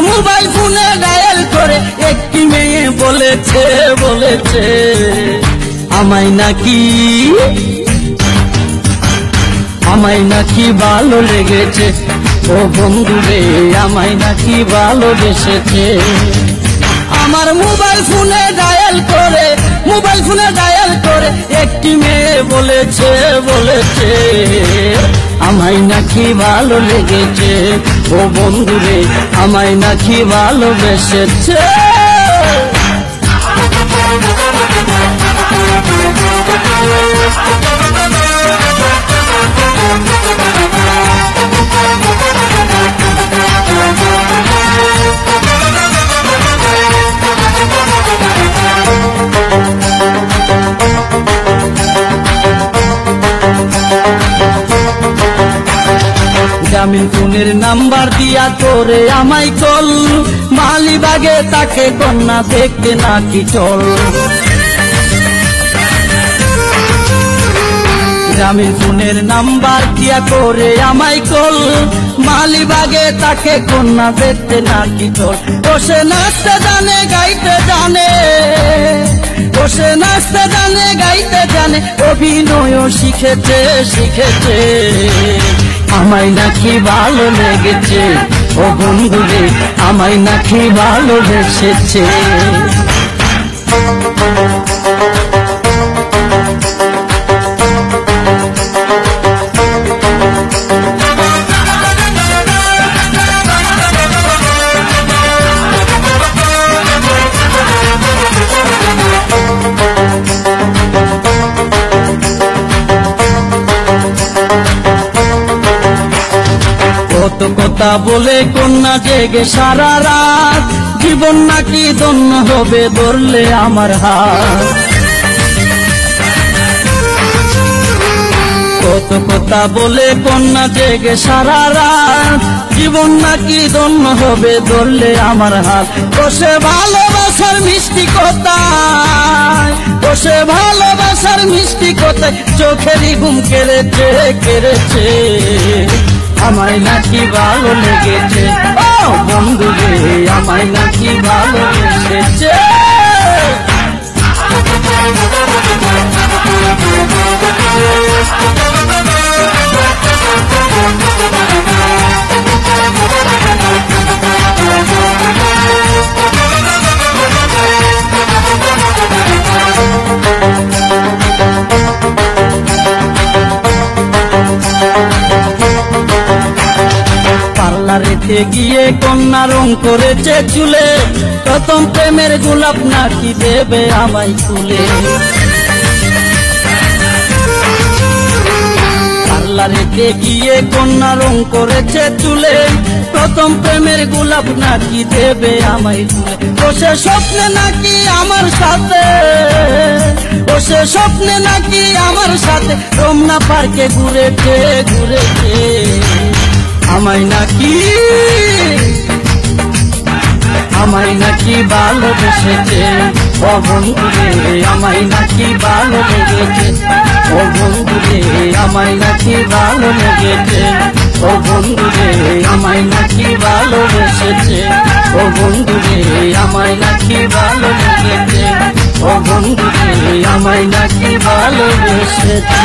Mobile ফোনে dial করে একটি মেয়ে বলেছে বলেছে আমায় নাকি ভালো লেগেছে। ও বন্ধুরে আমায় নাকি ভালোবেসেছে। আমার মোবাইল ফোনে ডায়াল করে একটি মেয়ে বলেছে বলেছে আমায় নাকি ভালো লেগেছে। ও বন্ধুরে আমায় নাকি ভালোবেসেছে। জামিল ফোনের নাম্বার দিয়া করে আমায় কল, মালিবাগে তাকে কন্যা দেখতে নাকি চল। জামিল ফোনের নাম্বার দিয়া করে আমায় কল, মালিবাগে তাকে কন্যা দেখতে নাকি চল। বসে নাচতে জানে গাইতে জানে, বসে নাচতে জানে গাইতে জানে, অভিনয়ও শিখেছে শিখেছে আমায় নাকি ভালো লেগেছে। ও বন্ধুরে আমায় নাকি ভালোবেসেছে। কত কথা বলে কন্যা জেগে সারা রাত, জীবন নাকি ধন্য হবে ধরলে আমার হাত। কত কথা বলে কন্যা জেগে সারা রাত, জীবন নাকি ধন্য হবে ধরলে আমার হাত। বসে ভালোবাসার মিষ্টি কথায়, বসে ভালোবাসার মিষ্টি কথায় চোখেরই ঘুম কেড়েছে কেড়েছে আমায় নাকি ভালো লেগেছে। ও বন্ধুরে আমায় নাকি ভালোবেসেছে। পার্লারেতে গিয়ে কন্যা রং করেছে চুলে, প্রথম প্রেমের গোলাপ নাকি দেবে আমায় তুলে। পার্লারেতে গিয়ে কন্যা রং করেছে চুলে, প্রথম প্রেমের গোলাপ নাকি দেবে আমায় তুলে। বসে স্বপ্নে নাকি আমার সাথে, বসে স্বপ্নে নাকি আমার সাথে রমনা পার্কে ঘুরেছে ঘুরেছে আমায় নাকি ভালোবেসেছে। ও বন্ধুরে আমায় নাকি ভালো লেগেছে। ও বন্ধুরে আমায় নাকি ভালো লেগেছে। ও বন্ধুরে আমায় নাকি ভালোবেসেছে। ও বন্ধুরে আমায় নাকি ভালো লেগেছে। ও বন্ধুরে আমায় নাকি ভালোবেসেছে।